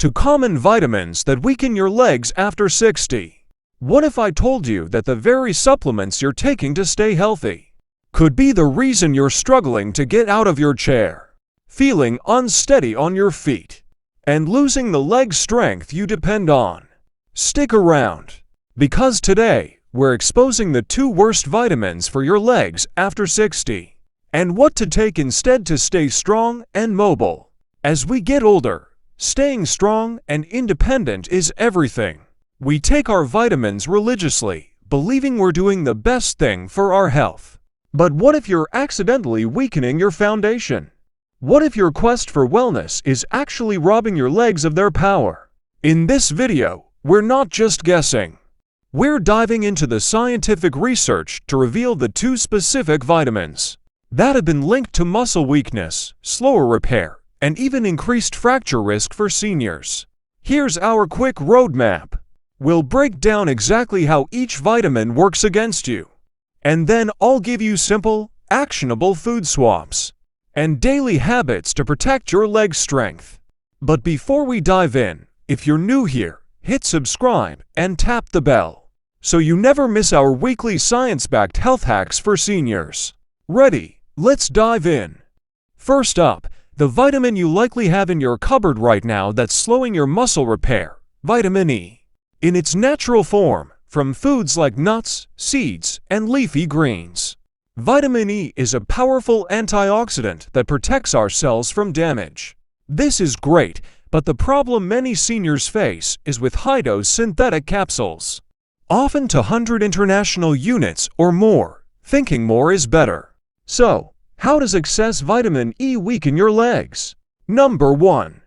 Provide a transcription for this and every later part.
to common vitamins that weaken your legs after 60. What if I told you that the very supplements you're taking to stay healthy could be the reason you're struggling to get out of your chair, feeling unsteady on your feet, and losing the leg strength you depend on? Stick around, because today we're exposing the 2 worst vitamins for your legs after 60, and what to take instead to stay strong and mobile. As we get older, staying strong and independent is everything. We take our vitamins religiously, believing we're doing the best thing for our health. But what if you're accidentally weakening your foundation? What if your quest for wellness is actually robbing your legs of their power? In this video, we're not just guessing. We're diving into the scientific research to reveal the 2 specific vitamins that have been linked to muscle weakness, slower repair, and even increased fracture risk for seniors. Here's our quick roadmap. We'll break down exactly how each vitamin works against you, and then I'll give you simple, actionable food swaps and daily habits to protect your leg strength. But before we dive in, if you're new here, hit subscribe and tap the bell so you never miss our weekly science-backed health hacks for seniors. Ready? Let's dive in. First up, the vitamin you likely have in your cupboard right now that's slowing your muscle repair, vitamin E. In its natural form, from foods like nuts, seeds, and leafy greens. Vitamin E is a powerful antioxidant that protects our cells from damage. This is great, but the problem many seniors face is with high-dose synthetic capsules, often to 100 international units or more, thinking more is better. So, how does excess vitamin E weaken your legs? Number 1.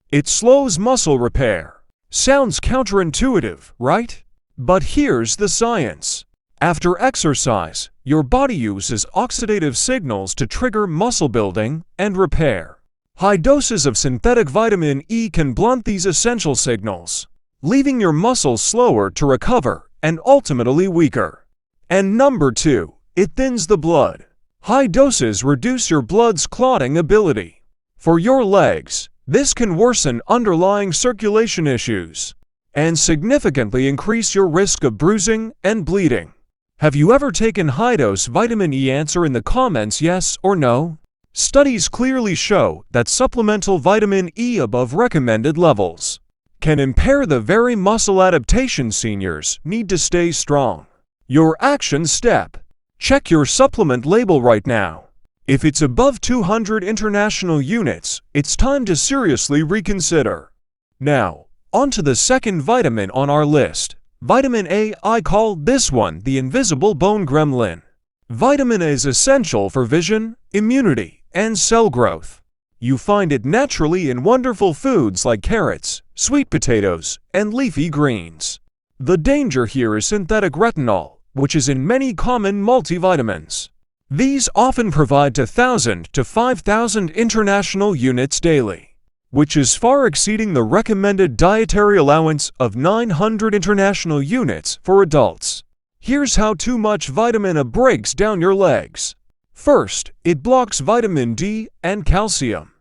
It slows muscle repair. Sounds counterintuitive, right? But here's the science. After exercise, your body uses oxidative signals to trigger muscle building and repair. High doses of synthetic vitamin E can blunt these essential signals, leaving your muscles slower to recover and ultimately weaker. And number 2, it thins the blood. High doses reduce your blood's clotting ability. For your legs, this can worsen underlying circulation issues and significantly increase your risk of bruising and bleeding. Have you ever taken high-dose vitamin E? Answer in the comments yes or no. Studies clearly show that supplemental vitamin E above recommended levels can impair the very muscle adaptation seniors need to stay strong. Your action step: check your supplement label right now. If it's above 200 international units, it's time to seriously reconsider. Now, on to the second vitamin on our list, vitamin A. I call this one the invisible bone gremlin. Vitamin A is essential for vision, immunity, and cell growth. You find it naturally in wonderful foods like carrots, sweet potatoes, and leafy greens. The danger here is synthetic retinol, which is in many common multivitamins. These often provide 1,000 to 5,000 international units daily, which is far exceeding the recommended dietary allowance of 900 international units for adults. Here's how too much vitamin A breaks down your legs. First, it blocks vitamin D and calcium.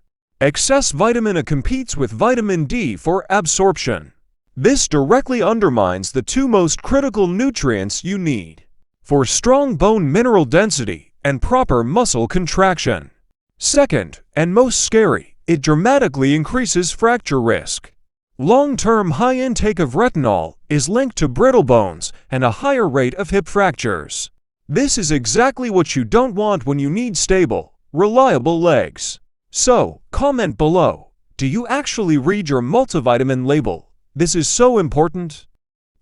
Excess vitamin A competes with vitamin D for absorption. This directly undermines the 2 most critical nutrients you need for strong bone mineral density and proper muscle contraction. Second, and most scary, it dramatically increases fracture risk. Long-term high intake of retinol is linked to brittle bones and a higher rate of hip fractures. This is exactly what you don't want when you need stable, reliable legs. So, comment below, do you actually read your multivitamin label? This is so important.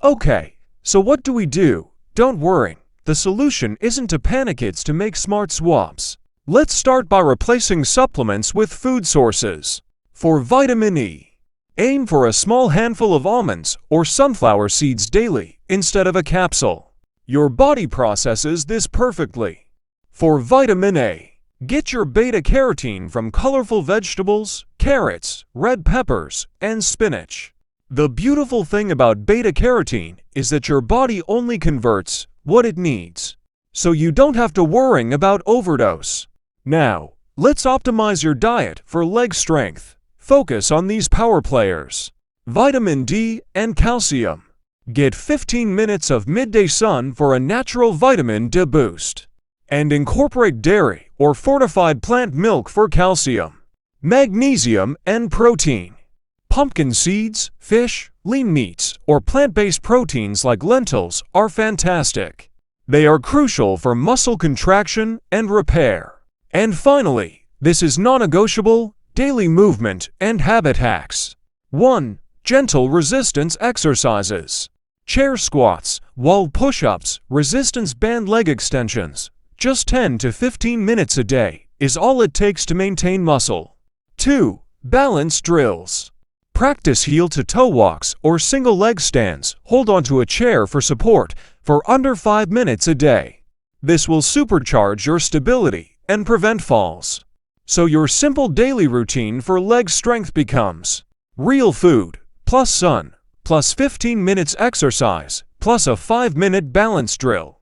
Okay, so what do we do? Don't worry. The solution isn't to panic, it's to make smart swaps. Let's start by replacing supplements with food sources. For vitamin E, aim for a small handful of almonds or sunflower seeds daily instead of a capsule. Your body processes this perfectly. For vitamin A, get your beta-carotene from colorful vegetables, carrots, red peppers, and spinach. The beautiful thing about beta-carotene is that your body only converts what it needs, so you don't have to worry about overdose. Now, let's optimize your diet for leg strength. Focus on these power players. vitamin D, and calcium. Get 15 minutes of midday sun for a natural vitamin D boost. And incorporate dairy or fortified plant milk for calcium, magnesium, and protein. Pumpkin seeds, fish, lean meats, or plant-based proteins like lentils are fantastic. They are crucial for muscle contraction and repair. And finally, this is non-negotiable, daily movement and habit hacks. 1. Gentle resistance exercises. Chair squats, wall push-ups, resistance band leg extensions. Just 10 to 15 minutes a day is all it takes to maintain muscle. 2. Balance drills. Practice heel-to-toe walks or single leg stands. Hold onto a chair for support for under 5 minutes a day. This will supercharge your stability and prevent falls. So your simple daily routine for leg strength becomes real food, plus sun, plus 15 minutes exercise, plus a 5-minute balance drill.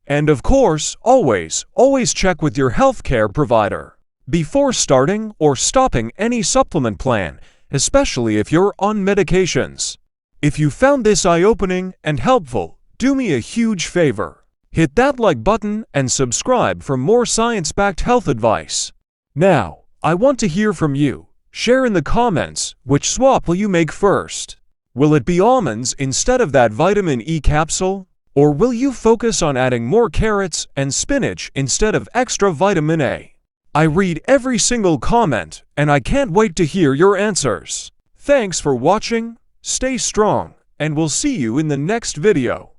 And of course, always check with your healthcare provider before starting or stopping any supplement plan, especially if you're on medications. If you found this eye-opening and helpful, do me a huge favor. Hit that like button and subscribe for more science-backed health advice. Now, I want to hear from you. Share in the comments, which swap will you make first? Will it be almonds instead of that vitamin E capsule? Or will you focus on adding more carrots and spinach instead of extra vitamin A? I read every single comment, and I can't wait to hear your answers. Thanks for watching, stay strong, and we'll see you in the next video.